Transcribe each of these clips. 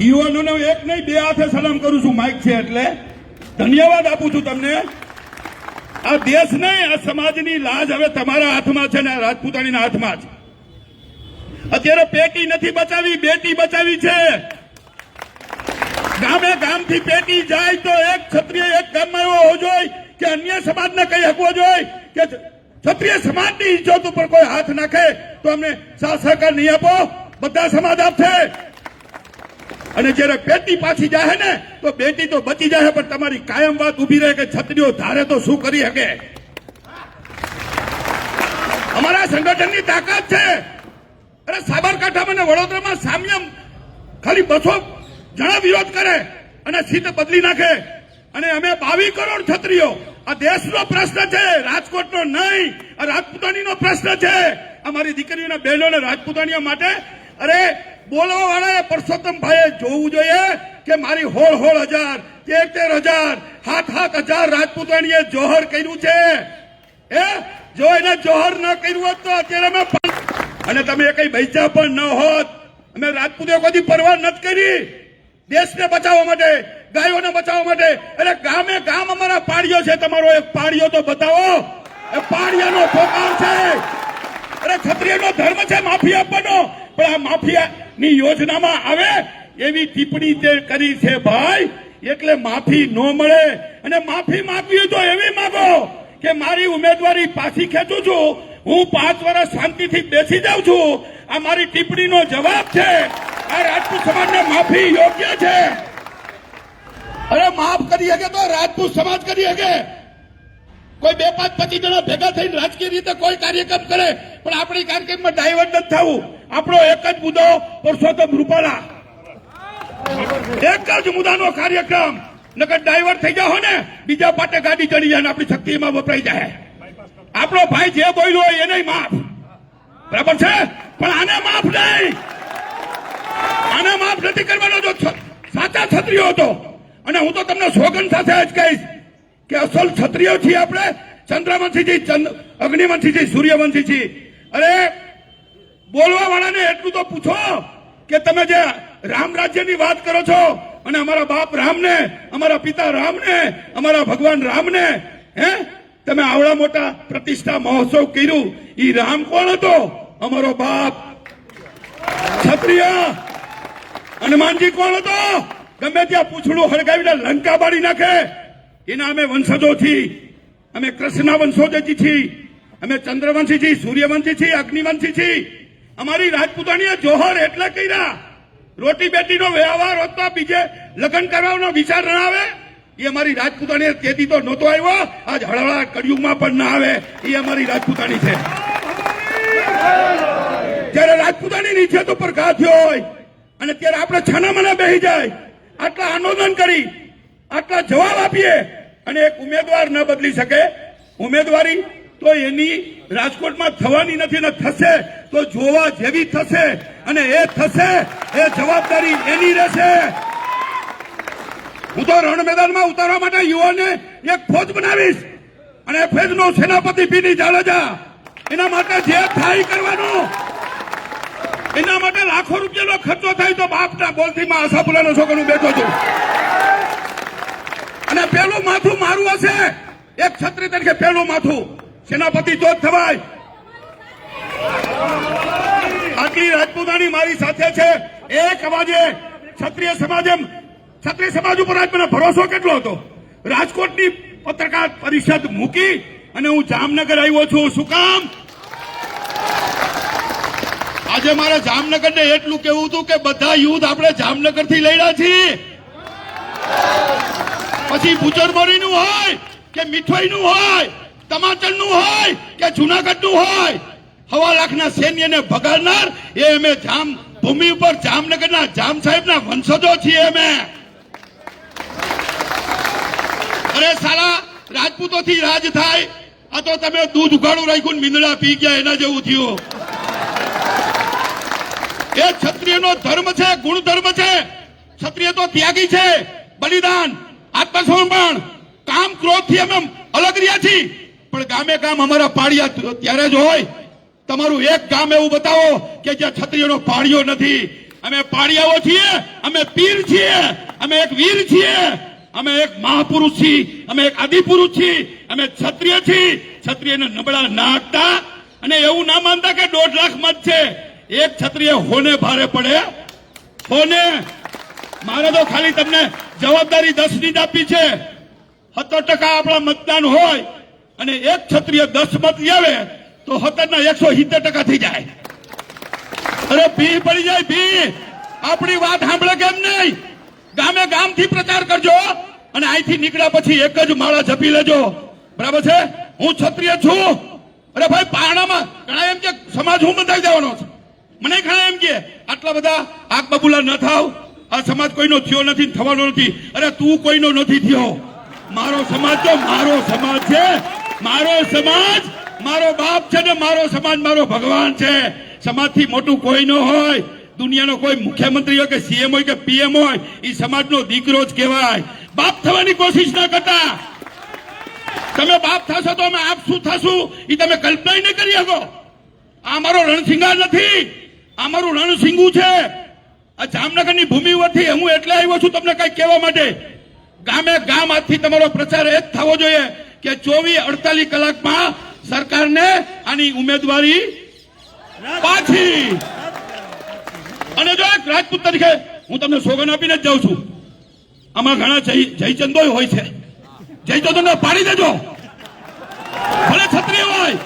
યુવાનોને એક નહીં બે હાથે સલામ કરું છું, માઇક છે એટલે ધન્યવાદ આપું છું તમને. આ દેશ નહીં, આ સમાજની લાજ હવે તમારા હાથમાં છે ને રાજપૂતાણીના હાથમાં છે. અત્યારે પેટી નથી બચાવી, બેટી બચાવી છે. ગામે ગામથી પેટી જાય તો એક ક્ષત્રિય એક ગામમાં એવો હોવો જોઈએ કે અન્ય સમાજને કહી શકવો જોઈએ કે ક્ષત્રિય સમાજની ઇજ્જત ઉપર કોઈ હાથ નાખે તો અમને સાથ સહકાર નહીં આપો, બધા સમાજ આપશે. અને જયારે પેટી પાછી જાય ને તો બેટી તો બચી જાય, પણ તમારી કાયમ વાત ઉભી રહે કે ક્ષત્રિયો ધારે તો શું કરી શકે. અમારા સંગઠનની તાકાત છે. અરે સાબરકાંઠામાં ને વડોદરામાં સામ્યમ ખાલી 200 જણા વિરોધ કરે અને સીટ બદલી નાખે. અને અમે 22 કરોડ ક્ષત્રિયો. આ દેશનો પ્રશ્ન છે, રાજકોટનો નહીં, આ રાજપૂતાણીનો પ્રશ્ન છે. અમારી દીકરીઓના બહેનોને રાજપૂતાણીઓ માટે અરે બોલવા વાળાએ પરસોત્તમભાઈએ જોવું જોઈએ કે મારી 16,000 13,000 7,000 રાજપૂતાણીએ જોહર કર્યું છે. જો એને જોહર ન કર્યું હોત તો અત્યારે અમે અને તમે કઈ બૈચા પણ ન હોત. અમે રાજપૂતો કોઈ પરવા નથી કરી દેશને બચાવવા માટે, ગાયોને બચાવવા માટે. એટલે ગામે ગામ અમારા પાડીઓ છે. તમારો એક પાડીઓ તો બતાવો. એ પાડિયાનો પોકાર છે. અરે ક્ષત્રિયનો ધર્મ છે માફી આપવાનો, પણ આ માફિયાની યોજનામાં આવે એવી ટિપ્પણી તે કરી છે ભાઈ. એટલે માફી ન મળે. અને માફી માંગવી તો એવી માંગો કે મારી ઉમેદવારી પાછી ખેંચું છું, હું 5 વર્ષ શાંતિથી બેસી જાઉં છું. આ મારી ટિપ્પણીનો જવાબ છે. આ રાજપૂત સમાજને માફી યોગ્ય છે. અરે માફ કરી શકે તો રાજપૂત સમાજ કરી શકે. કોઈ 2, 5, 25 જણા ભેગા થઈને રાજકીય રીતે કોઈ કાર્યક્રમ કરે, પણ આપણી કાર્યક્રમમાં ડાયવર્ટ નથી થવું. આપણો એક જ મુદ્દો પરસોત્તમ રૂપાલા, એક જ મુદ્દાનો કાર્યક્રમ. નકર ડાયવર્ટ થઈ જાઓ ને બીજા પાટે ગાડી ચડી જાય ને આપણી શક્તિમાં વપરાઈ જાય. આપણો ભાઈ જે બોલ્યો હોય એને માફ, બરાબર છે, પણ આને માફ નહીં. આને માફ નથી કરવાનો જો સાચા ક્ષત્રિયો હતો. અને હું તો તમને સોગંદ સાથે જ કહીશ કે અસલ ક્ષત્રિયો છીએ આપણે. ચંદ્રવંશીજી, અગ્નિવંશીજી, સૂર્યવંશીજી. અરે બોલવા વાળાને એટલું તો પૂછો કે તમે જે રામ રાજ્યની વાત કરો છો અને અમારા બાપ રામને, અમારા પિતા રામને, અમારા ભગવાન રામને તમે આવડા મોટા પ્રતિષ્ઠા મહોત્સવ કર્યું, ઈ રામ કોણ હતો? અમારો બાપ ક્ષત્રિય. હનુમાનજી કોણ હતો? ગમે ત્યાં પૂછડું હળગાવીને લંકા બાળી નાખે. એના અમે વંશજો છીએ. અમે કૃષ્ણ વંશોજી છીએ. અમે ચંદ્રવંશી છીએ, સૂર્યવંશી છીએ, અગ્નિવંશી છીએ. અમારી રાજપૂતાણીએ જોહર એટલે કર્યા. રોટી બેટીનો વ્યવહાર હોત તો બીજે લગ્ન કરવાનો વિચાર ના આવે. એ અમારી રાજપૂતાણી તેથી તો નહોતો આવ્યો. આજ હળહળા કળિયુગમાં પણ ના આવે. એ અમારી રાજપૂતાણી છે. જયારે રાજપૂતાણીની ઇજ્જત ઉપર ઘા થયો હોય અને ત્યારે આપણે છાનામાના બેસી જાય, આટલા આંદોલન કરી, આટલા જવાબ આપીએ અને એક ઉમેદવાર ન બદલી શકે. ઉમેદવારી તો એની રાજકોટમાં થવાની નથી ને થશે તો જોવા જેવી થશે. અને એ થશે એ જવાબદારી એની રહેશે. હું તો રણ મેદાનમાં ઉતારવા માટે યુવાને એક ફોજ બનાવીશ અને ફોજનો સેનાપતિ પીની જાડેજા. એના માટે જે થાય કરવાનું. એના માટે લાખો રૂપિયાનો ખર્ચો થાય તો બાપના બોલથી માં આશાપુરાનો છોકરો બેઠો છું. અને પેલું માથું મારું હશે. એક ક્ષત્રિય તરીકે પેલું માથું સેનાપતિ તો જ થવાય. આટલી રાજપૂતાણી મારી સાથે છે. એક અવાજે ક્ષત્રિય સમાજ ઉપર આજ મને ભરોસો કેટલો હતો. રાજકોટની પત્રકાર પરિષદ મૂકી અને હું જામનગર આવ્યો છું. શું કામ? આજે મારે જામનગરને એટલું કેવું હતું કે બધા યુદ્ધ આપણે જામનગરથી લડ્યા છીએ. પછી બુચરમોરીનું હોય કે મીઠોઈનું હોય, તમાચરનું હોય કે જુનાગઢનું હોય, 1.25 લાખના સૈન્યને ભગાડનાર એ અમે ભૂમિ ઉપર જામનગરના જામ સાહેબના વંશજો છીએ અમે. અરે સાલા રાજપૂતોથી રાજ થાય. આ તો તમે દૂધ ઉઘાડું રાખ્યું મીંદડા પી ગયા એના જેવું થયું. એ ક્ષત્રિયનો ધર્મ છે, ગુણધર્મ છે. ક્ષત્રિય તો ત્યાગી છે. બલિદાન, આત્મસમર્પણ, કામ ક્રોધથી અમે અલગ રહ્યા છીએ. પણ ગામે ગામ અમારા પાડિયા ત્યારે જ હોય. તમારું એક ગામ એવું બતાવો કે જ્યાં ક્ષત્રિયનો પાડિયો નથી. અમે પાડિયાઓ છીએ, અમે પીર છીએ, અમે એક વીર છીએ, અમે એક મહાપુરુષ છીએ, અમે એક આદિપુરુષ છીએ, અમે ક્ષત્રિય છીએ. ક્ષત્રિયને નબળા નાખતા અને એવું ના માનતા કે 1.5 લાખ મત છે. એક ક્ષત્રિય હોને ભારે પડે, હોને. મારે તો ખાલી તમને જવાબદારી 10 ની જ આપી છે. 70% આપણા મતદાન હોય અને એક ક્ષત્રિય 10 મત લાવે તો 70 ના 170% થઈ જાય. અરે ભી પડી જાય ભી. આપણી વાત સાંભળે કેમ નહીં? ગામે ગામથી પ્રચાર કરજો અને અહીંથી નીકળ્યા પછી એક જ માળા જપી લેજો. બરાબર છે? હું ક્ષત્રિય છું. અરે ભાઈ, પારણામાં ઘણા એમ કે સમાજ હું બંધાઈ દેવાનો છે. મને ઘણા એમ કે આટલા બધા આગ બબુલા ન થાવ, આ સમાજ કોઈનો થયો નથી, થવાનો નથી. અરે તું કોઈનો નથી થયો. મારો સમાજ તો મારો સમાજ છે. મારો સમાજ મારો બાપ છે ને મારો સમાજ મારો ભગવાન છે. સમાજથી મોટું કોઈ ન હોય. દુનિયાનો કોઈ મુખ્યમંત્રી હોય કે સીએમ હોય કે પીએમ હોય, એ સમાજનો દીકરો જ કહેવાય. બાપ થવાની કોશિશ ના કરતા. તમે બાપ થશો તો અમે આપ શું થશું એ તમે કલ્પના નહીં કરી શકો. આ મારો રણસિંગાર નથી, આ મારું રણસિંગું છે. આ જામનગરની ભૂમિ પરથી હું એટલે આવ્યો છું તમને કઈ કહેવા માટે. ગામે ગામ આજથી તમારો પ્રચાર એ જ થવો જોઈએ કે 24-48 કલાકમાં સરકારને આની ઉમેદવારી પાછી. અને જો એક રાજપૂત તરીકે હું તમને સોગન આપીને જ જાઉં છું. આમાં ઘણા જયચંદો હોય છે. જયચંદોને પાડી દેજો, ભલે ક્ષત્રિય હોય.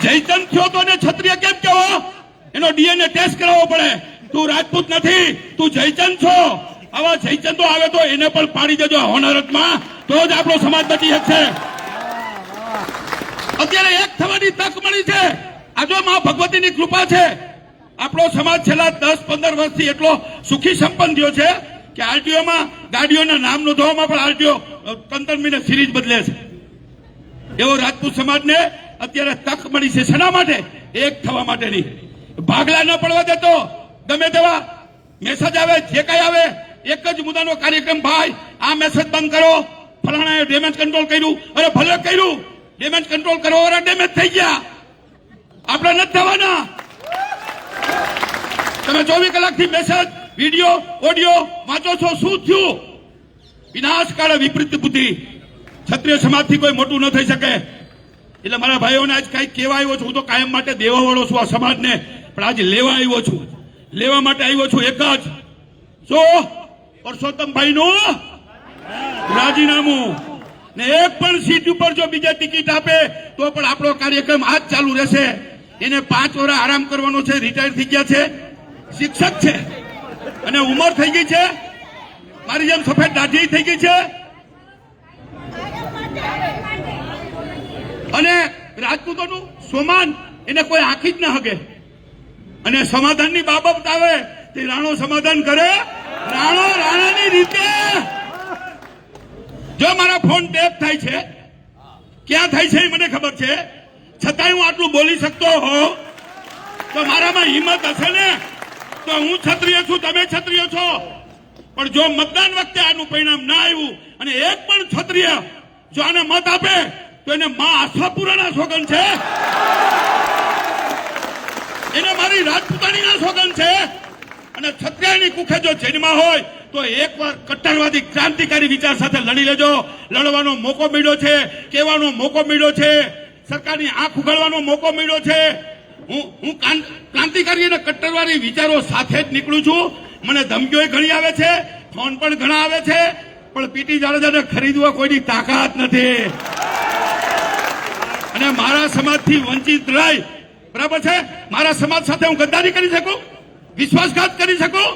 જયચંદ થયો તો ને ક્ષત્રિય કેમ કહેવો? એનો ડીએનએ ટેસ્ટ કરાવવો પડે. તું રાજપૂત નથી, તું જયચંદ છો. આવા જયચંદો આવે તો એને પણ પાડી દેજો હોનારતમાં, તો જ આપણો સમાજ બચી શકશે. અત્યારે એક થવાની તક મળી છે. આ જો મા ભગવતીની કૃપા છે. આપણો સમાજ છેલ્લા 10-15 વર્ષથી એટલો સુખી સંપન્ન થયો છે કે આરટીઓમાં ગાડીઓના નામ નોંધવામાં પણ આરટીઓ 3 મહિને સિરીઝ બદલે છે. એવો રાજપૂત સમાજને અત્યારે તક મળી છે. શેના માટે? એક થવા માટેની. ભાગલા ન પડવા દેતો. ગમે તેવા મેસેજ આવે, જે કઈ આવે, એક જ મુદ્દાનો કાર્યક્રમ. ભાઈ, આ મેસેજ બંધ કરો, ફલાણાએ ડેમેજ કંટ્રોલ કર્યું. અરે ભલે કર્યું, ડેમેજ કંટ્રોલ કરવાવાળા ડેમેજ થઈ ગયા. આપણે નથી થવાના. તમે 24 કલાકથી મેસેજ, વિડીયો, ઓડિયો વાંચો છો. શું થયું? વિનાશકાળ વિપરીત બુદ્ધિ. ક્ષત્રિય સમાજથી કોઈ મોટું ન થઈ શકે. એટલે મારા ભાઈઓને આજ કઈ કહેવા આવ્યો છું. હું તો કાયમ માટે દેવા વાળો છું આ સમાજને, પણ આજ લેવા આવ્યો છું. લેવા માટે આવ્યો છું એક જ. જો પરસોત્તમભાઈ નું રાજીનામું ને એક પણ સીટ ઉપર જો બીજા ટિકિટ આપે તો પણ આપણો કાર્યક્રમ આજ ચાલુ રહેશે. એને 5 વર્ષ આરામ કરવાનો છે. રિટાયર થઈ ગયા છે, શિક્ષક છે અને ઉંમર થઈ ગઈ છે. મારી જેમ સફેદ દાઢી થઈ ગઈ છે. અને રાજપૂતોનું સોમાન એને કોઈ આંખી જ ના હકે. અને સમાધાનની બાબત આવે તે રાણો સમાધાન કરે. રાણો રાણાની રીતે. જો મારા ફોન ટેપ થાય છે, ક્યાં થાય છે એ મને ખબર છે, છતાંય હું આટલું બોલી શકતો હોઉં તો મારામાં હિંમત હશે ને. તો હું ક્ષત્રિય છું, તમે ક્ષત્રિય છો. પણ જો મતદાન વખતે આનું પરિણામ ના આવ્યું અને એક પણ ક્ષત્રિય જો આને મત આપે તો એને મા આશાપુરાના સોગન છે, એને મારી રાજપૂતાણીના સોગન છે. અને ક્ષત્રિયની કુખે જો જન્મ હોય તો એકવાર કટ્ટરવાદી ક્રાંતિકારી વિચાર સાથે લડી લેજો. લડવાનો મોકો મળ્યો છે, કહેવાનો મોકો મળ્યો છે, સરકારની આંખ ઉઘાડવાનો મોકો મળ્યો છે. હું ક્રાંતિકારી અને કટ્ટરવાદી વિચારો સાથે જ નીકળું છું. મને ધમકીઓ ઘણી આવે છે, ફોન પણ ઘણા આવે છે, પણ પીટી જાડેજાને ખરીદવા કોઈની તાકાત નથી. અને મારા સમાજથી વંચિત રહી, બરાબર છે, મારા સમાજ સાથે હું ગદ્દારી કરી શકું, વિશ્વાસઘાત કરી શકું?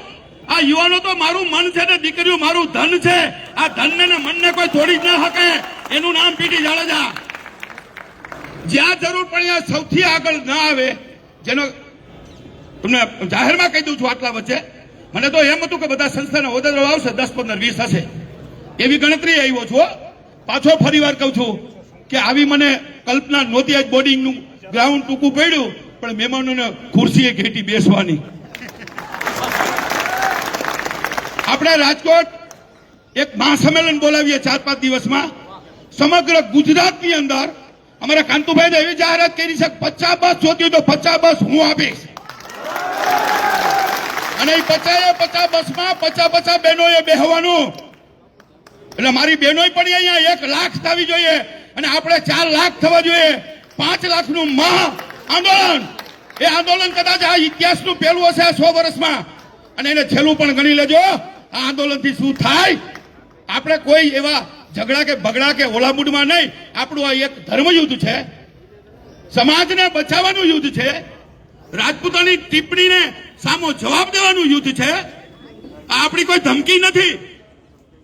આ યુવાનો તો મારું મન છે ને દીકરીઓ મારું ધન છે. આ ધનને ને મનને કોઈ તોડી જ ન શકે. એનું નામ પીટી જાડેજા. જ્યાં જરૂર પડે સૌથી આગળ ના આવે. જેનો તમને જાહેરમાં કહી દઉં છું આટલા વચ્ચે, મને તો એમ હતું કે બધા સંસ્થાના હોદ્દેદારો આવશે, 10, 15, 20 હશે, એવી ગણતરી આવ્યો છું. પાછો ફરીવાર કહું છું કે આવી મને કલ્પના નહોતી. આજ બોર્ડિંગનું ગ્રાઉન્ડ ટૂંકું પડ્યું, પણ મહેમાનોને ખુરશીએ ઘેટી બેસવાની. આપણે રાજકોટ એક મહાસંમેલન બોલાવીએ 4-5 દિવસમાં. સમગ્ર ગુજરાતની અંદર અમારા કાંતુભાઈ એવી જાહેરાત કરી છે 50 બસ જોતી હોય તો 50 બસ હું આપીશ. અને એ 50 બસમાં 50 બહેનોએ બેહવાનું. એટલે મારી બહેનોય પણ અહીંયા 1 લાખ થવી જોઈએ અને આપણે 4 લાખ થવા જોઈએ. 5 લાખનું મહા આંદોલન. એ આંદોલન કદાચ આ ઇતિહાસનું પહેલું હશે 100 વર્ષમાં, અને એને છેલ્લું પણ ગણી લેજો. આ આંદોલનથી શું થાય? આપણે કોઈ એવા ઝઘડા કે બગડા કે ઓલા મૂડમાં નહીં. આપણું આ એક ધર્મયુદ્ધ છે, સમાજને બચાવવાનું યુદ્ધ છે, રાજપૂતોની ટિપ્પણીને સામો જવાબ દેવાનું યુદ્ધ છે. આ આપણી કોઈ ધમકી નથી.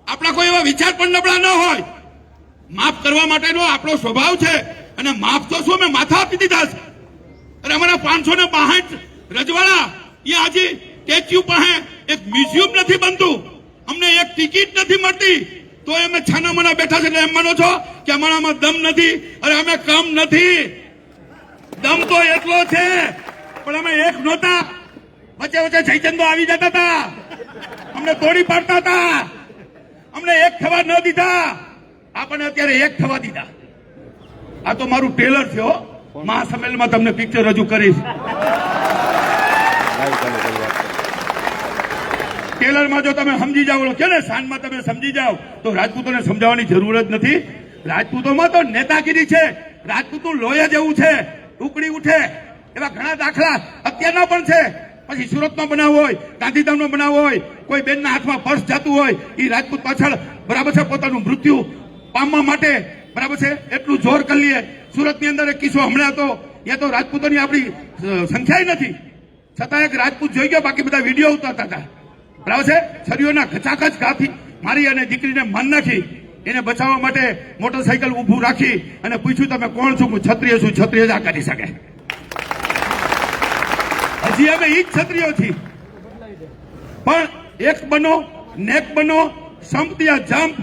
આપણા કોઈ એવા વિચાર પણ નબળા ન હોય. માફ કરવા માટેનો આપણો સ્વભાવ છે, અને માફ તો શું, મેં માથા આપી દીધા છે. અને અમારા 562 રજવાડા અહીંયા હજી સ્ટેચ્યુ પાસે એક મ્યુઝિયમ નથી બનતું, અમને એક ટિકિટ નથી મળતી, તો અમે છાના મના બેઠા છે. એટલે એમ માનો છો કે અમારામાં દમ નથી? અરે અમે કમ નથી, દમ તો એટલો છે, પણ અમે એક નહોતા. વચ્ચે વચ્ચે જયચંદો આવી જતા હતા, અમને તોડી પાડતા હતા, અમને એક થવા ન દીધા. આપણને અત્યારે એક થવા દીધા. આ તો મારું ટ્રેલર છે. મહાસંમેલનમાં તમને પિક્ચર રજૂ કરીશ. ટ્રેલરમાં જો તમે સમજી જાઓ કે ને શાનમાં તમે સમજી જાઓ તો રાજપૂતોને સમજાવવાની જરૂર જ નથી. રાજપૂતોમાં તો નેતાગીરી છે, રાજપૂતનું લોહી જેવું છે, ટુકડી ઉઠે એવા ઘણા દાખલા અત્યારના પણ છે. પછી સુરતનો બનાવ હોય, ગાંધીધામનો બનાવ હોય, કોઈ બેનના હાથમાં પર્સ જતું હોય, એ રાજપૂત પાછળ બરાબર છે પોતાનું મૃત્યુ પામવા માટે બરાબર છે એટલું જોર કરી લઈએ. સુરતની અંદર એક કિસ્સો હમણાં હતો, ત્યાં તો રાજપૂતોની આપણી સંખ્યા નથી, છતાં એક રાજપૂત જોઈ ગયો, બાકી બધા વિડીયો ઉતારતા હતા. બરાબર છે, છરીઓના ખચાખચ ઘાથી મારી અને દીકરીને માન નાખી. એને બચાવવા માટે મોટરસાયકલ ઊભું રાખી અને પૂછ્યું તમે કોણ છો? હું ક્ષત્રિય છું. ક્ષત્રિય જ આ કરી શકે. હજી અમે ઈ જ ક્ષત્રિયો છીએ. પણ એક બનો, નેક બનો, સંપતિયા જંપ.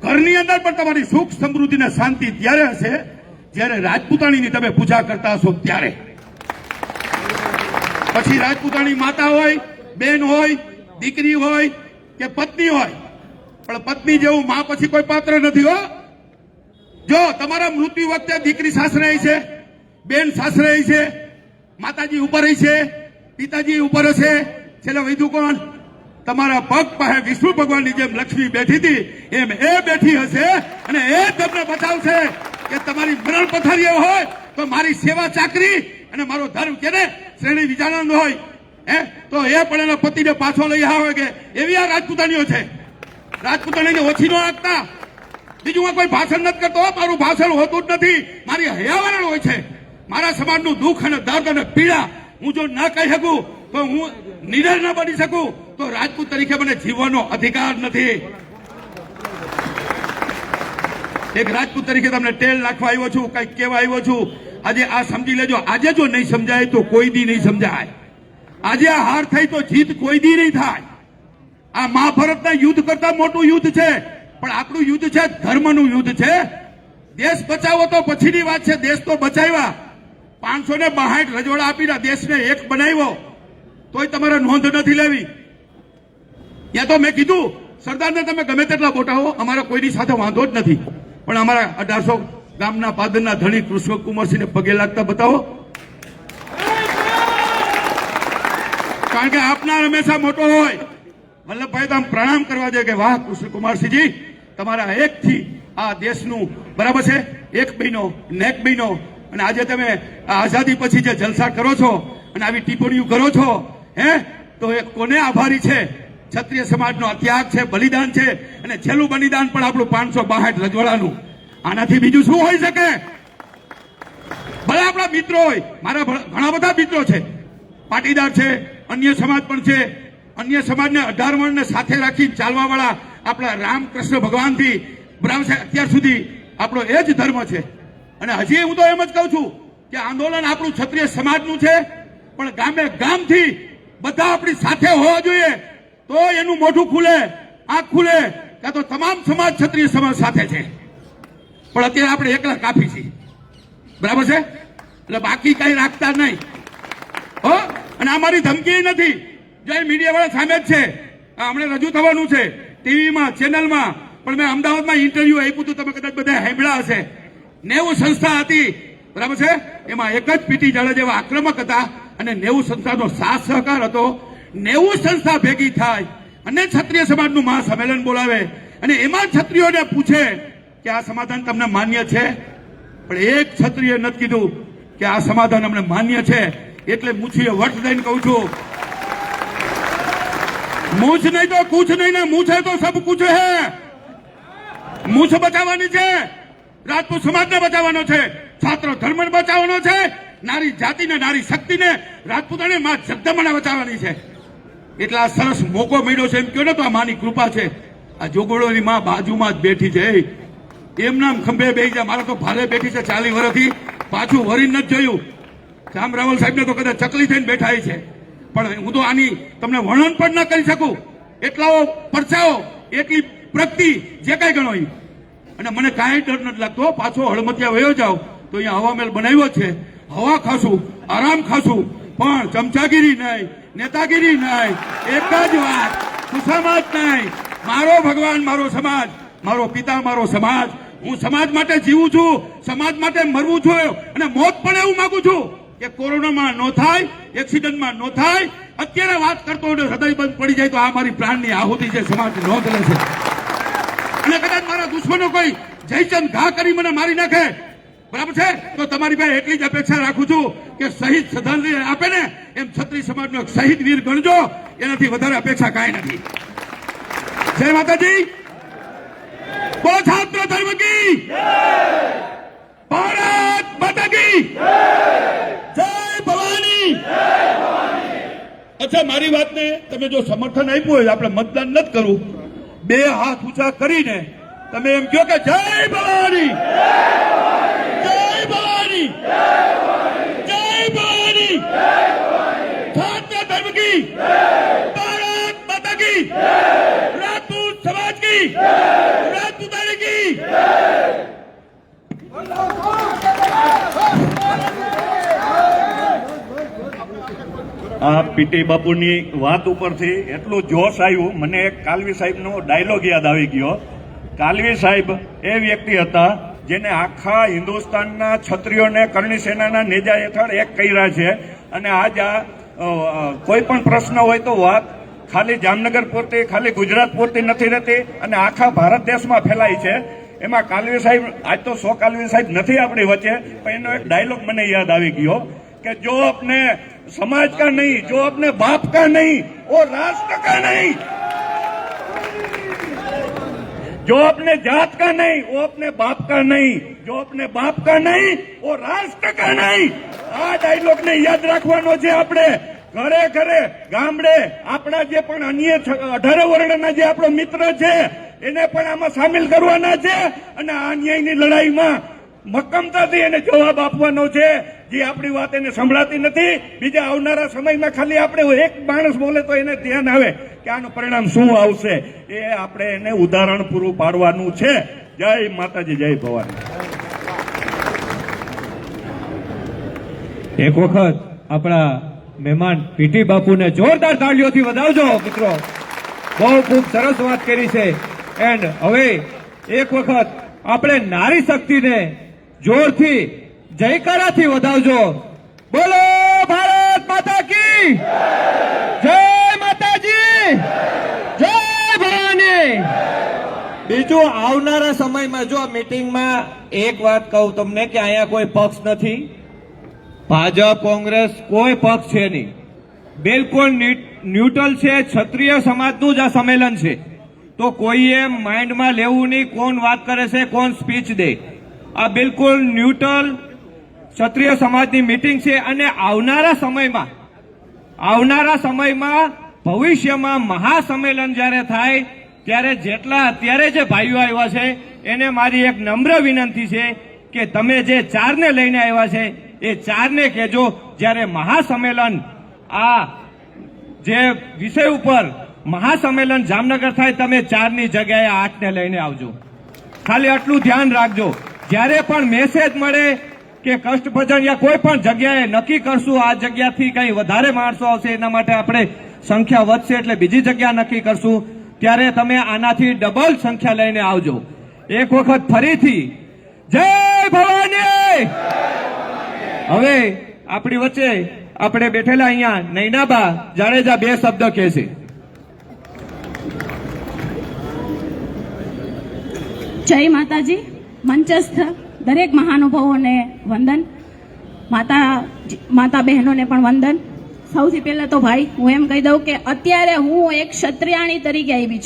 ઘરની અંદર પણ તમારી સુખ સમૃદ્ધિ ને શાંતિ ત્યારે હશે જ્યારે રાજપૂતાણીની તમે પૂજા કરતા હશો ત્યારે. પછી રાજપૂતાણી માતા હોય, બેન હોય, દીકરી હોય કે પત્ની હોય, પણ પત્ની જેવું માં પછી કોઈ પાત્ર નથી. હો, જો તમારા મૃત્યુ વખતે દીકરી સાસરે છે, બેન સાસરે છે, માતાજી ઉપર છે, પિતાજી ઉપર હશે, છેલ્લે વૈધું કોણ? તમારા પગ પાસે વિષ્ણુ ભગવાનની જેમ લક્ષ્મી બેઠી હતી એમ એ બેઠી હશે, અને એ તમને બચાવશે કે તમારી મરણ પથારીઓ હોય તો મારી સેવા ચાકરી અને મારો ધર્મ કેને શ્રેણી વિચારાનંદ હોય તો એ પણ એના પતિને પાછો લઈ આવે કે એવી આ રાજપૂતાણીઓ છે. રાજપૂતાણીને ઓછી ન આપતા. બીજું હું કોઈ ભાષણ નથી કરતો, મારું ભાષણ હોતું જ નથી, મારી હયાવરણ હોય છે. મારા સમાજનું દુઃખ અને દર્દ અને પીડા હું જો ન કહી શકું તો હું નિડર ન બની શકું તો રાજપૂત તરીકે મને જીવવાનો અધિકાર નથી. એક રાજપૂત તરીકે તમને ટેલ નાખવા આવ્યો છું, કઈક કહેવા આવ્યો છું. આજે આ સમજી લેજો. આજે જો નહીં સમજાય તો કોઈ દી નહીં સમજાય. આજે આ હાર થઈ તો જીત કોઈ દી નહીં થાય. આ મહાભારતના યુદ્ધ કરતા મોટું યુદ્ધ છે, પણ આપણું યુદ્ધ છે ધર્મનું યુદ્ધ છે. દેશ બચાવો તો પછીની વાત છે, દેશ તો બચાવ્યા. 562 રજવાડા આપીને દેશને એક બનાવ્યો, તોય તમારે નોંધ નથી લેવી. ત્યાં તો મેં કીધું સરદારને તમે ગમે તેટલા બોટાવો, અમારા કોઈની સાથે વાંધો જ નથી, પણ અમારા 1800 ગામના પાદરના ધણી કૃષ્ણકુમારસિંહને પગે લાગતા બતાવો. કારણ કે આપનાર હંમેશા મોટો હોય. વલ્લભભાઈ તો આમ પ્રણામ કરવા જોઈએ કે વાહ કૃષ્ણકુમારસિંહજી, તમારા એકથી આ દેશનું બરાબર છે એક બહેનો, નેક બહેનો. અને આજે તમે આઝાદી પછી જે જલસા કરો છો અને આવી ટિપ્પણીઓ કરો છો, તો એ કોને આભારી છે? ક્ષત્રિય સમાજનો ત્યાગ છે, બલિદાન છે, અને છેલ્લું બલિદાન પણ આપણું 562 રજવાડાનું. આનાથી બીજું શું હોઈ શકે? ભલે આપણા મિત્રો હોય, મારા ઘણા બધા મિત્રો છે, પાટીદાર છે, અન્ય સમાજ પણ છે. અન્ય સમાજને 18 વર્ણને સાથે રાખી ચાલવા વાળા આપણા રામકૃષ્ણ ભગવાનથી બરાબર છે અત્યાર સુધી આપણો એ જ ધર્મ છે. અને હજી હું તો એમ જ કહું છું કે આંદોલન આપણું ક્ષત્રિય સમાજનું છે, પણ ગામે ગામથી બધા આપણી સાથે હોવા જોઈએ તો એનું મોઢું ખુલે, આંખ ખુલે. કાં તો તમામ સમાજ ક્ષત્રિય સમાજ સાથે છે, પણ અત્યારે આપણે એકલા કાફી છીએ. બરાબર છે, એટલે બાકી કઈ રાખતા નહીં. હો, અને આ મારી ધમકી નથી. જય મીડિયા વાળા સામે જ છે, હમણાં રજૂ થવાનું છે ટીવીમાં, ચેનલમાં. પણ મેં અમદાવાદમાં ઇન્ટરવ્યુ આપ્યું હતું, તમે કદાચ બધા સાંભળ્યા હશે. 90 સંસ્થા હતી, બરાબર છે, એમાં એક જ પીટી જાડેજા જેવા આક્રમક હતા અને 90 સંસ્થાનો સાથ સહકાર હતો. 90 સંસ્થા ભેગી થાય અને ક્ષત્રિય સમાજનું મહાસંમેલન બોલાવે અને એમાં ક્ષત્રિયોને પૂછે કે આ સમાધાન તમને માન્ય છે, પણ એક ક્ષત્રિય નથી કીધું કે આ સમાધાન અમને માન્ય છે. એટલે મૂછીએ વર્ત દઈને કહું છું, મૂછ નહીં તો કુછ નહીં ને મૂછ હે તો સબ કુછ હે. મૂછ બચાવવાની છે, રાજપૂત સમાજને બચાવવાનો છે, છાત્ર ધર્મને બચાવવાનો છે, નારી જાતિને નારી શક્તિને રાજપૂતાને માં જગદંબાને બચાવવાની છે. એટલે આ સરસ મોકો મળ્યો છે એમ કહ્યો ને તો આ માની કૃપા છે. આ જોગોળોની માં બાજુમાં જ બેઠી છે, એમના ખંભે બેસી જાય. મારે તો ભારે બેઠી છે 40 વર્ષથી, પાછું વરી નથી જોયું. રામ રાવલ સાહેબને તો કદાચ ચકલી થઈને બેઠા છે, પણ હું તો આની તમને વર્ણન પણ ન કરી શકું. એટલાઓ પરચાઓ, એટલી પ્રગતિ જે કાંઈ ગણો. અને મને કાંઈ ડર નથી લાગતો. પાછો હળમતિયા વયો જાવ તો અહીંયા હવામેલ બનાવ્યો છે, હવા ખાશું, આરામ ખાશું, પણ ચમચાગીરી નહીં, નેતાગીરી નહીં. એક જ વાત, સુસમાજ નહીં. મારો ભગવાન, મારો સમાજ, મારો પિતા, મારો સમાજ. હું સમાજ માટે જીવું છું, સમાજ માટે મરવું છું, અને મોત પણ એવું માંગુ છું કે કોરોનામાં ન થાય, એક્સિડન્ટમાં ન થાય. અત્યારે વાત કરતો હોય હૃદય બંધ પડી જાય તો આ મારી પ્રાણની આહુતિ છે, સમાજ નોંધ લે છે. અને કદાચ મારા દુશ્મનો કોઈ જયચંદ ઘા કરી મને મારી નાખે, બરાબર છે, તો તમારી પાસે એટલી જ અપેક્ષા રાખું છું કે શહીદ શ્રદ્ધાંજલિ આપે ને એમ ક્ષત્રિય સમાજનો એક શહીદ વીર ગણજો. એનાથી વધારે અપેક્ષા કાંઈ નથી. જય માતાજી. બોલો છાત્ર ધર્મ કી ભારત માતા કી જય ભવાની. અચ્છા, મારી વાતને તમે જો સમર્થન આપ્યું હોય, આપણે મતદાન નથી કરવું, 2 હાથ ઊંચા કરીને તમે એમ કહો કે જય ભવાની, જય ભવાની, જય ભવાની, છાત્ર ધર્મ કી ભારત માતા કી રાજપૂત સમાજ કી રાજપૂતાણી કી. આ પીટી બાપુની વાત ઉપરથી એટલું જોશ આવ્યું, મને એક કાલવી સાહેબનો ડાયલોગ યાદ આવી ગયો. કાલવી સાહેબ એ વ્યક્તિ હતા જેને આખા હિન્દુસ્તાનના ક્ષત્રિયોને કરણી સેનાના નેજા હેઠળ એક કર્યા છે. અને આજ આ કોઈ પણ પ્રશ્ન હોય તો વાત ખાલી જામનગર પૂરતી, ખાલી ગુજરાત પૂરતી નથી રહેતી, અને આખા ભારત દેશમાં ફેલાય છે. એમાં કાલવી સાહેબ, આજ તો 100 કાલવી સાહેબ નથી આપણી વચ્ચે, પણ એનો એક ડાયલોગ મને યાદ આવી ગયો કે જો આપને समाज का नहीं, जो अपने बाप का नहीं वो राष्ट्र का नहीं, जो अपने जात का नहीं वो अपने बाप का नहीं, जो अपने बाप का नहीं वो राष्ट्र का नहीं. આ ડાયલોગ ને યાદ રાખવાનો છે. આપણે ઘરે ઘરે ગામડે આપણા જે પણ અન્ય 18 વર્ણના જે આપણો મિત્ર છે એને પણ આમાં સામેલ કરવાના છે, અને આ અન્યાયની લડાઈમાં મક્કમતાથી એને જવાબ આપવાનો છે. જે આપણી વાત એને સંભળાતી નથી, બીજા આવનારા સમયમાં ખાલી આપણે એક માણસ બોલે તો એને ધ્યાન આવે કે આનું પરિણામ શું આવશે. એ આપણે એને ઉદાહરણ પૂરું પાડવાનું છે. જય માતાજી, જય ભવાની. એક વખત આપણા મહેમાન પીટી બાપુને જોરદાર તાળીઓથી વધાવજો મિત્રો. બહુ ખૂબ સરસ વાત કરી છે. એન્ડ હવે એક વખત આપણે નારી શક્તિને જોરથી જયકારાથી વધાવજો. બોલો ભારત માતા કી જય, માતાજી જય ભવાની. બીજું આવનારા સમયમાં જો આ મીટિંગમાં એક વાત કહું તમને કે અહીંયા કોઈ પક્ષ નથી, ભાજપ કોંગ્રેસ કોઈ પક્ષ છે નહીં, બિલકુલ ન્યુટ્રલ છે. ક્ષત્રિય સમાજનું જ આ સંમેલન છે, તો કોઈએ માઇન્ડમાં લેવું નહીં કોણ વાત કરે છે, કોણ સ્પીચ દે. આ બિલકુલ ન્યુટ્રલ ક્ષત્રિય સમાજની મીટિંગ છે. અને આવનારા સમયમાં ભવિષ્યમાં મહાસંમેલન જ્યારે થાય ત્યારે જેટલા અત્યારે જે ભાઈઓ આવ્યા છે એને મારી એક નમ્ર વિનંતી છે કે તમે જે 4 ને લઈને આવ્યા છે એ 4 ને કહેજો જ્યારે મહાસંમેલન આ જે વિષય ઉપર મહાસંમેલન જામનગર થાય તમે 4 ની જગ્યાએ 8 ને લઈને આવજો. ખાલી આટલું ધ્યાન રાખજો. જ્યારે પણ મેસેજ મળે કે કષ્ટભંજન યા કોઈ પણ જગ્યાએ નક્કી કરશું આ જગ્યાથી કઈ વધારે માણસો આવશે, એના માટે આપણે સંખ્યા વધશે એટલે બીજી જગ્યા નક્કી કરશું, ત્યારે તમે આનાથી ડબલ સંખ્યા લઈને આવજો. એક વખત ફરીથી જય ભવાની. હવે આપણી વચ્ચે આપણે બેઠેલા અહીંયા નૈનાબા જાડેજા 2 શબ્દ કહેશે. જય માતાજી. મંચસ્થ દરેક મહાનુભાવોને વંદન, માતા બહેનોને પણ વંદન. સૌથી પહેલા તો ભાઈ હું એમ કહી દઉં કે અત્યારે હું એક ક્ષત્રિયાણી તરીકે આવી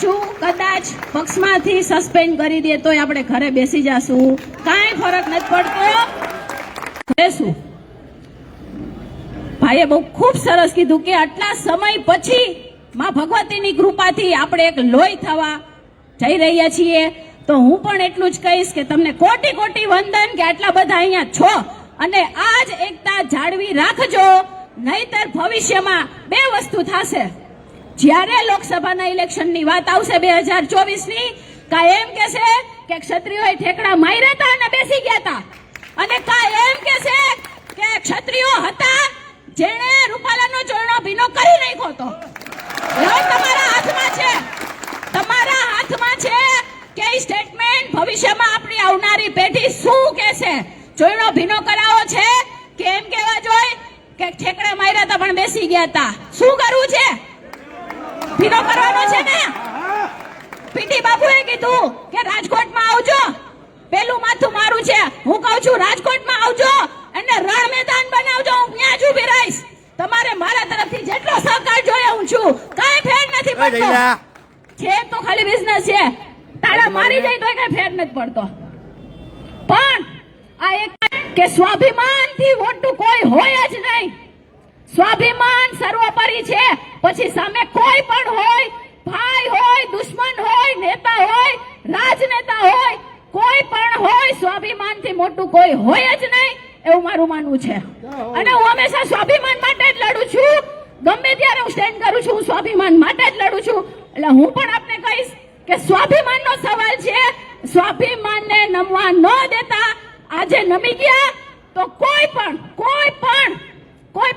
છું. કદાચ પક્ષમાંથી સસ્પેન્ડ કરી દે તોય આપણે ઘરે બેસી જશું, કાંઈ ફરક નથી પડતો. શું ભાઈએ બહુ ખૂબ સરસ કીધું કે આટલા સમય પછી માં ભગવતીની કૃપાથી આપણે એક લોહી થવા જઈ રહ્યા છીએ. તો હું પણ એટલું જ કહીશ કે તમને કોટી કોટી વંદન કે આટલા બધા અહીંયા છો અને આજ એકતા જાળવી રાખજો, નહીતર ભવિષ્યમાં 2 વસ્તુ થશે. જ્યારે લોકસભાના ઇલેક્શનની વાત આવશે 2024ની, કા એમ કહેશે કે ક્ષત્રિયોએ ઠેકડા માર્યા હતા અને બેસી ગયા હતા, અને કા એમ કહેશે કે ક્ષત્રિયો હતા જેણે રૂપાલાનો ચોરણો ભીનો કરી નાખ્યો હતો. હવે તમારા હાથમાં છે કે એ સ્ટેટમેન્ટ ભવિષ્યમાં આપણી આવનારી પેઢી શું કહેશે. ચોરણો ભીનો કરાવો છે કે એમ કહેવા જોઈએ કે ઠેકડા માર્યા હતા પણ બેસી ગયા હતા? શું કરવું છે? ભીનો કરવાનો છે ને? પીટી બાપુએ કીધું કે રાજકોટમાં આવજો, પેલું માથું મારું છે. હું કહું છું રાજકોટમાં આવજો અને રણ મેદાન બનાવજો, હું ત્યાં જ ઊભી રહીશ. તમારે મારા તરફથી જેટલો સહકાર જોઈએ હું છું, કાંઈ ફેર નથી પડતો. છે તો ખાલી બિઝનેસ છે, તાળા મારી જાય તો કઈ ફેર નથી પડતો. પણ આ એક કે સ્વાભિમાનથી મોટું કોઈ હોય જ નહીં. સ્વાભિમાન સર્વોપરી છે. પછી સામે કોઈ પણ હોય, ભાઈ હોય, દુશ્મન હોય, નેતા હોય, રાજનેતા હોય, કોઈ પણ હોય, સ્વાભિમાનથી મોટું કોઈ હોય જ નહીં, એવું મારું માનવું છે. અને હું હંમેશા સ્વાભિમાન માટે જ લડું છું. ગમે ત્યારે હું સ્ટેન્ડ કરું છું, હું સ્વાભિમાન માટે જ લડું છું. એટલે હું પણ આપને કહીશ કે સ્વાભિમાનનો સવાલ છે, સ્વાભિમાનને નમવા ન દેતા. આજે નમી ગયા તો કોઈ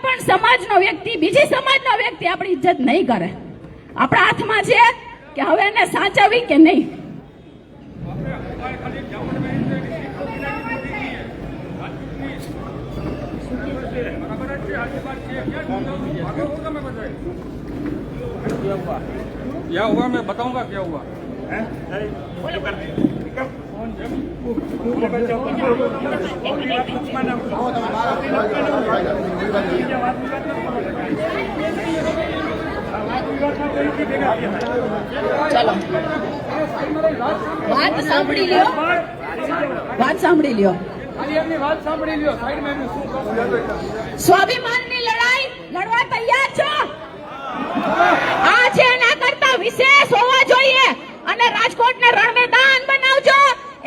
પણ સમાજનો વ્યક્તિ, બીજી સમાજનો વ્યક્તિ આપણી ઇજ્જત નહીં કરે. આપણા હાથમાં છે કે હવે એને સાચવવી કે નહીં. क्या हुआ मैं बताऊंगा क्या हुआ. વાત સાંભળી લ્યો. ખાલી એમની વાત સાંભળી લ્યો. સાઈડમાં એમનું શું કહું. સ્વાભિમાનની લડાઈ લડવા તૈયાર છો? આ છે એના કરતા વિશેષ હોવા જોઈએ. અને રાજકોટને રણ મેદાન બનાવજો.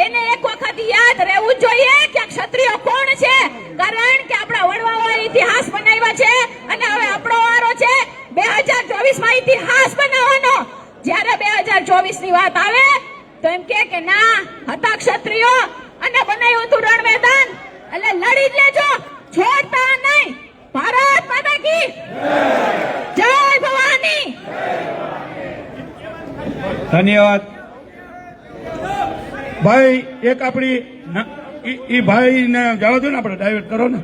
એને એક વખત યાદ રહેવું જોઈએ કે ક્ષત્રિયો કોણ છે. કારણ કે આપણા વડવાઓએ ઇતિહાસ બનાવ્યા છે અને હવે આપણો વારો છે 2024માં ઇતિહાસ બનાવવાનો. જ્યારે 2024ની વાત આવે તો એમ કે ના હતા ક્ષત્રિયો અને બનાવ્યું હતું રણ મેદાન, એટલે લડી જ લેજો, છોડતા નહીં. ભારત માતા કી જય ભવાની. ધન્યવાદ. ભાઈ એક આપણી ઈ ભાઈ ને જાણો છો ને, આપણે ડાયવર્ટ કરો ને,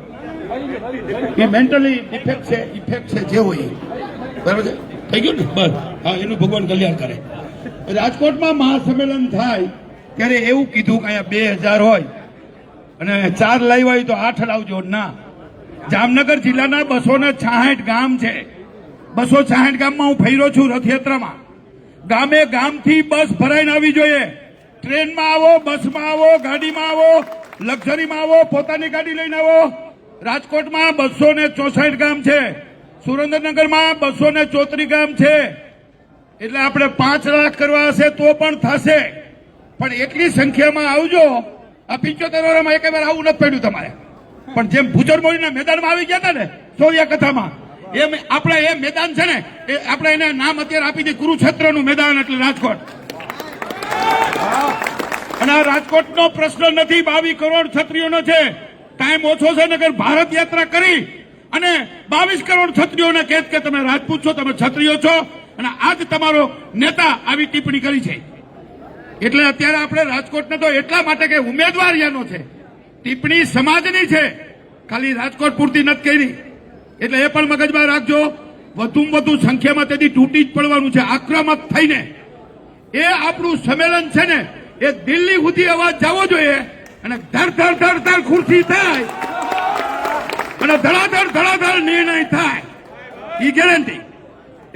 એ મેન્ટલી ઇફેક્ટ છે જે હોય બરાબર છે. થઈ ગયું ને? બસ હા, એનું ભગવાન કલ્યાણ કરે. રાજકોટમાં મહાસંમેલન થાય ત્યારે એવું કીધું કે અહીંયા 2000 હોય અને 4 લાવ્યા હોય તો 8 લાવજો. ના, જામનગર જિલ્લાના 266 ગામ છે. 266 ગામમાં હું ફર્યો છું રથયાત્રામાં. ગામે ગામથી બસ ભરાઈને આવી જોઈએ. ટ્રેનમાં આવો, બસમાં આવો, ગાડીમાં આવો, લક્ઝરીમાં આવો, પોતાની ગાડી લઈને આવો. રાજકોટમાં 264 ગામ છે, સુરેન્દ્રનગરમાં 234 ગામ છે. એટલે આપણે 5 લાખ કરવા હશે તો પણ થશે, પણ એટલી સંખ્યામાં આવજો. આ 75 વર્ષમાં એક વાર આવું નથી પડ્યું તમારે. પણ જેમ ભૂચરમોરીના મેદાનમાં આવી ગયા હતા ને સૌર્ય કથામાં, એમ આપણે એ મેદાન છે ને, એ આપણે એને નામ અત્યારે આપી દઈએ કુરુક્ષેત્રનું મેદાન, એટલે રાજકોટ. અને આ રાજકોટનો પ્રશ્ન નથી, 22 કરોડ ક્ષત્રિયોનો છે. ટાઈમ ઓછો છે, નગર ભારત યાત્રા કરી અને 22 કરોડ ક્ષત્રિયોને કહે કે તમે રાજપૂત છો, તમે ક્ષત્રિયો છો, અને આજ તમારો નેતા આવી ટિપ્પણી કરી છે. એટલે અત્યારે આપણે રાજકોટને તો એટલા માટે કે ઉમેદવાર યાનો છે, ટિપ્પણી સમાજની છે, ખાલી રાજકોટ પૂરતી નથી કરી. એટલે એ પણ મગજમાં રાખજો. વધુમાં વધુ સંખ્યામાં તેથી તૂટી જ પડવાનું છે આક્રમક થઈને. એ આપણું સંમેલન છે ને એ દિલ્હી સુધી અવાજ જવો જોઈએ અને ધર ધર ધર ધર ખુરશી થાય અને ધડાધડ નિર્ણય થાય એ ગેરંટી.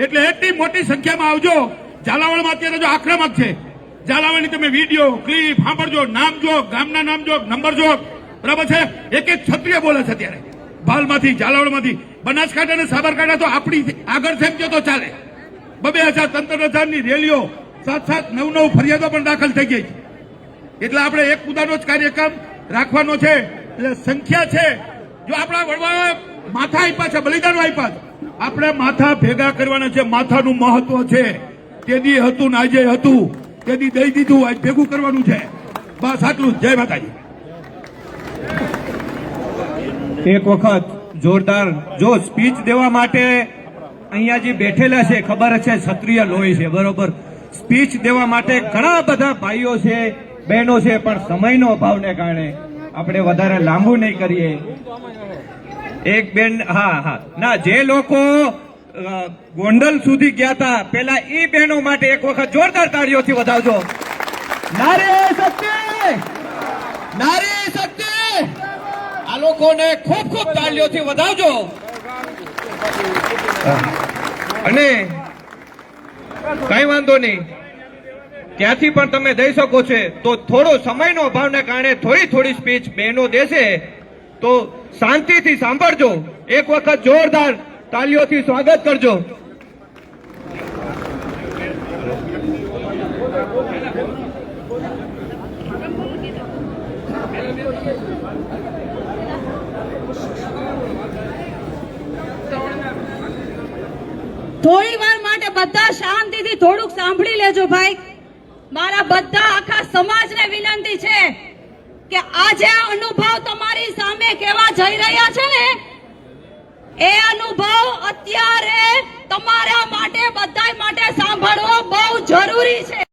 એટલે એટલી મોટી સંખ્યામાં આવજો. ઝાલાવાડમાં અત્યારે જો આક્રમક છે. ઝાલાવાડની તમે વિડીયો ક્લિપ સાંભળજો, નામ જો, ગામના નામ જો, નંબર જો, બરાબર છે. એક ક્ષત્રિય બોલે છે અત્યારે ભાલમાંથી, ઝાલાવાડમાંથી. બનાસકાંઠા અને સાબરકાંઠા તો આપણી આગળ છે તો ચાલે. 2000 તંત્રની રેલીઓ, 7-9 ફરિયાદો પણ દાખલ થઈ ગઈ. એટલે આપણે એક મુદ્દાનો જ કાર્યક્રમ રાખવાનો છે. એટલે સંખ્યા છે. જો આપણા વડવાઓએ માથા આપ્યા છે, બલિદાનો આપ્યા છે, આપણે માથા ભેગા કરવાના છે. માથાનું મહત્વ છે. તેદી હતું ને આજે હતું, તેદી દઈ દીધું, આજ ભેગું કરવાનું છે. બસ આટલું જ. જય માતાજી. એક વખત જોરદાર જો સ્પીચ દેવા માટે અહીંયા જે બેઠેલા છે, ખબર છે ક્ષત્રિય લોહી છે, બરોબર. સ્પીચ દેવા માટે ઘણા બધા ભાઈઓ છે, બહેનો છે, પણ સમયનો અભાવને કારણે આપણે વધારે લાંબુ નહીં કરીએ. એક બેન, હા, ના, જે લોકો ગોંડલ સુધી ગયા હતા પેલા એ બહેનો માટે એક વખત જોરદાર તાળીઓથી વધાવજો. નારી શક્તિ, નારી શક્તિ. આ લોકોને ખૂબ ખૂબ તાળીઓથી વધાવજો. અને કઈ વાંધો નહીં, ત્યાંથી પણ તમે જઈ શકો છો. તો થોડો સમયનો અભાવને કારણે થોડી સ્પીચ બહેનો દેશે તો શાંતિથી સાંભળજો. એક વખત જોરદાર તાળીઓથી સ્વાગત કરજો. થોડી વાર માટે બધા શાંતિથી થોડુંક સાંભળી લેજો ભાઈ. મારા બધા આખા સમાજને વિનંતી છે કે આજે આ અનુભવ તમારી સામે કેવા જઈ રહ્યા છે ને, એ અનુભવ અત્યારે તમારા માટે, બધા માટે સાંભળવો બહુ જરૂરી છે.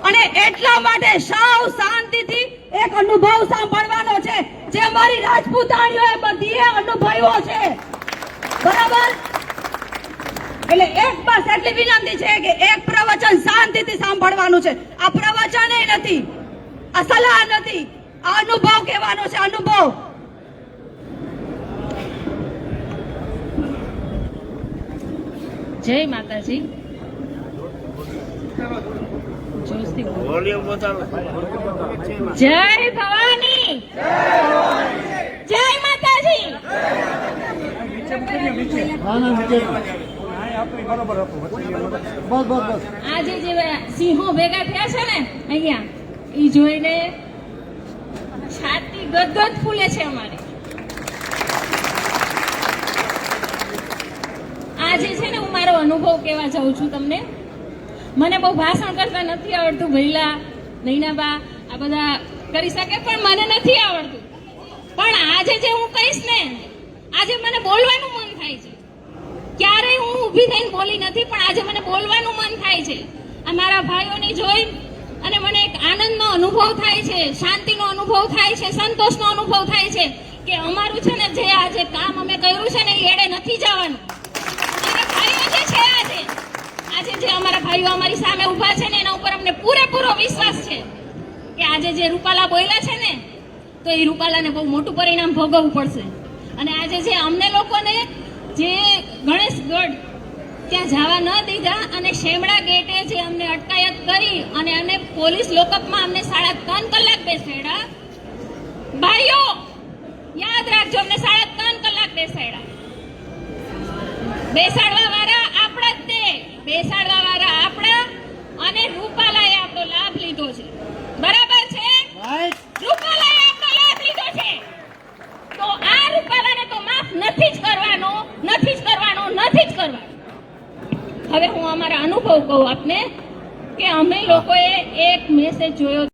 અને એટલા માટે સાવ શાંતિથી એક અનુભવ સાંભળવાનો છે જે મારી રાજપૂતાણીઓએ બધીએ અનુભવ્યો છે, બરાબર. એટલે એક બસ એટલી વિનંતી છે કે એક પ્રવચન શાંતિથી સાંભળવાનું છે. આ પ્રવચન નથી, આ સલાહ નથી, આ અનુભવ કહેવાનો છે, અનુભવ. જય માતાજી. જય ભવાની, જય માતાજી. આજે જે સિંહો ભેગા થયા છે ને અહીંયા, ઈ જોઈને છાતી ગદગદ ફૂલે છે અમારે. આજે છે ને હું મારો અનુભવ કહેવા જાઉં છું તમને. મને બહુ ભાષણ કરતા નથી આવડતું. ભૈલા, નૈનાબા આ બધા કરી શકે પણ મને નથી આવડતું. પણ આજે જે હું કહીશ ને, આજે મને બોલવાનું મન થાય છે. ક્યારેય હું ઊભી થઈને બોલી નથી, પણ આજે મને બોલવાનું મન થાય છે. આ મારા ભાઈઓને જોઈ અને મને એક આનંદનો અનુભવ થાય છે, શાંતિનો અનુભવ થાય છે, સંતોષનો અનુભવ થાય છે કે અમારું છે ને જે આજે કામ અમે કર્યું છે ને એ એડે નથી જવાનું. અમારા ભાઈઓ જે છે આજે જે અમારા ભાઈઓ અમારી સામે ઊભા છે ને એના ઉપર અમને પૂરેપૂરો વિશ્વાસ છે કે આજે જે રૂપાલા બોલ્યા છે ને તો એ રૂપાલાને બહુ મોટું પરિણામ ભોગવવું પડશે. અને આજે જે અમને લોકોને જે ગણેશગઢ ત્યાં જવા ન દીધા અને શેમડા ગેટે જે અમને અટકાયત કરી અને અમે પોલીસ લોકઅપમાં અમને 3.5 કલાક બેસાડ્યા. ભાઈઓ યાદ રાખજો, અમને 3.5 કલાક બેસાડ્યા. બેસાડવા વાળા આપણા જ તે, બેસાડવા વાળા આપણા. અને રૂપાલાએ આપણો લાભ લીધો છે, બરાબર છે. રૂપાલાએ આપણો લાભ લીધો છે તો આ રૂપાલાને તો માફ નથી જ કરવાનો, નથી જ કરવાનો, નથી જ કરવાનો. હવે હું અમારા અનુભવ કહું આપને કે અમે લોકોએ એક મેસેજ જોયો